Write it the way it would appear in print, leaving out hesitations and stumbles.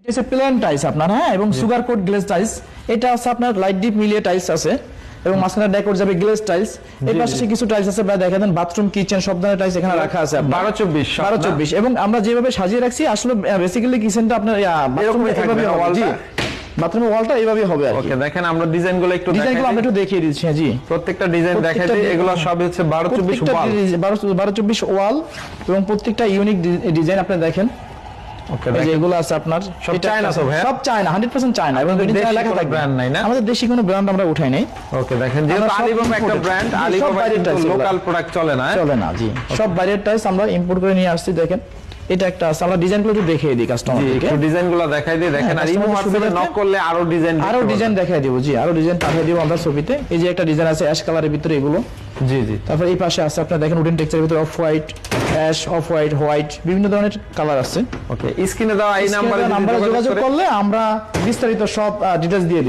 এটা হচ্ছে plane tiles আপনার, হ্যাঁ, এবং সুগার কোট গ্লেজ টাইলস। এটা আছে আপনার লাইট ডিপ মিলিয়ে টাইলস আছে এবং মাঝখানে ডেকোর যাবে গ্লেজ টাইলস। এই পাশে কিছু টাইলস আছে, ভাই দেখেন বাথরুম কিচেন সব ধরনের টাইলস এখানে রাখা আছে 12-24 এবং আমরা যেভাবে সাজিয়ে রাখছি আসলে বেসিক্যালি কিচেনটা আপনার বাথরুমে এভাবে হবে। জি, বাথরুমের ওয়ালটা এইভাবে হবে আর কি। ওকে, দেখেন আমরা ডিজাইনগুলো একটু আমরা একটু দেখিয়ে দিচ্ছি। হ্যাঁ জি, প্রত্যেকটা ডিজাইন দেখাই দিই। এগুলো সব হচ্ছে 12-24 ওয়াল, 12-24 ওয়াল এবং প্রত্যেকটা ইউনিক ডিজাইন আপনি দেখেন। ওকে, এই যে এগুলো আছে আপনার সব চায়না, সব চায়না, 100% চায়না এবং দেশি চায়না লেখা কোনো থাকবে। ব্র্যান্ড নাই না? আমাদের দেশি কোনো ব্র্যান্ড আমরা উঠাই নাই। ওকে, দেখেন যেহেতু আলিবাবা একটা ব্র্যান্ড, আলিবাবা কিন্তু লোকাল প্রোডাক্ট চলে না, চলে না। জি, সব বাইরের টাইলস আমরা ইম্পোর্ট করে নিয়ে আসছি। দেখেন এটা একটা আছে, আমরা ডিজাইনগুলো একটু দেখিয়ে দিই কাস্টমারকে। একটু ডিজাইনগুলো দেখাই দিই। দেখেন আর ইমো হোয়াটসঅ্যাপে নক করলে আরো ডিজাইন দেখাই দিব। জি, আরো ডিজাইন পাঠিয়ে দিব আমরা ছবিতে। এই যে একটা ডিজাইন আছে অ্যাশ কালারের ভিতরে এগুলো। জি। তারপর এই পাশে আছে আপনারা দেখেন উডেন টেক্সচারের ভিতরে off white, ash, off white, white বিভিন্ন ধরনের কালার আছে। ওকে, স্ক্রিনে দেওয়া এই নাম্বারে যোগাযোগ করলে আমরা বিস্তারিত সব ডিটেইলস দিয়ে দিব।